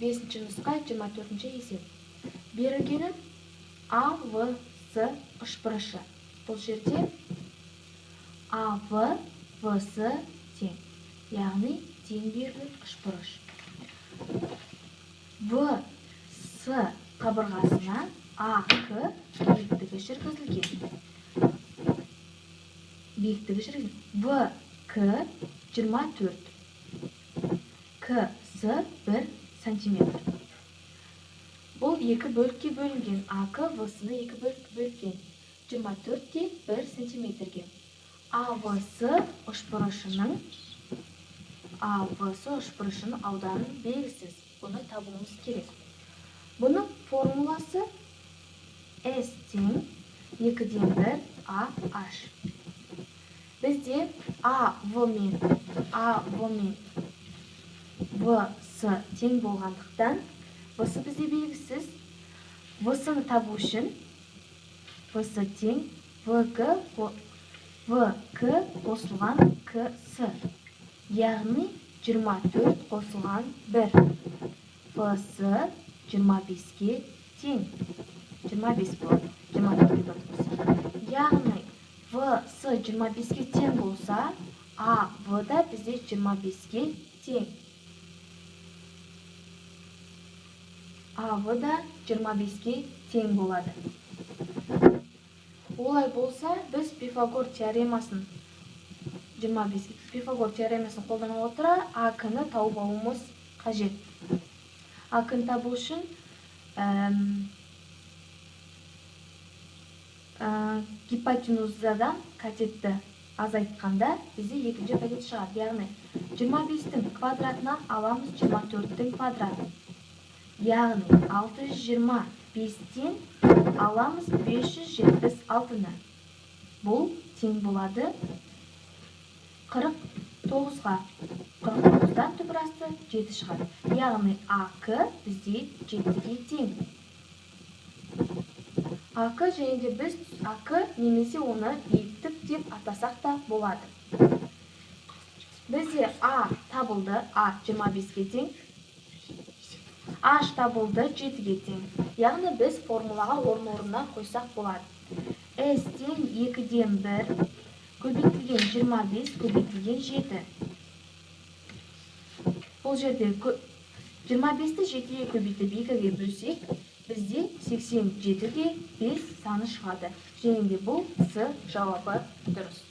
5-ші нұсқа 24-ші есеп. Берілгені А, В, С үшбұрышы. Бұл жерде А, В, В, С тең. Яғни тең беріліп үшбұрыш. В, С қабырғасына А, К биіктігі жүргізілген. В, К 24. К, С 1 сантиметр. Бұл екі бөлікке бөлінген. А, К, В, С-ны екі бөлікке бөлінген. 24 те 1 сантиметрге. А, В, С үшбұрышының ауданын белгісіз. Бұны табуымыз керек. Бұның формуласы S тең 2-ден 1 AH. Бізде А, В мен В, С тең болғандықтан, В-сы бізде белгісіз. В-сыны табу үшін В-сы тең В-К қосылған К-сы. Яғни 24 қосылған 1. В-сы 25-ке тең. 25 болады. 24-ке 1 қоса. Яғни В-сы 25-ке тең болса, А, В да бізде 25-ке тең. А, В да 25-ке тең болады. Олай болса, біз Пифагор теоремасын қолдана отыра А-ны тауып алуымыз қажет. А-ны табу үшін гипотенузадан катетті азайтқанда бізде екінші катет шығады. Яғни 25-тің квадратынан аламыз 24-тің квадратын. Яғни 625-тен аламыз 576-ны. Бұл тең болады 49-ға. 49-дан түбірасты 7 шығады. Яғни АК бізде 7-ге тең. АК және де біз АК немесе оны биіктік деп атасақ та болады. Бізде А табылды, А 25-ге тең. H табылды 7-ге тең. Яғни біз формулаға орын-орнына қойсақ болады. S тең 2-ден 1 көбейтілген 25 көбейтілген 7. Бұл жерде 25-ті 7-ге көбейтіп 2-ге бөлсек, бізде 87-ге 5 саны шығады. Және де бұл С жауабы дұрыс.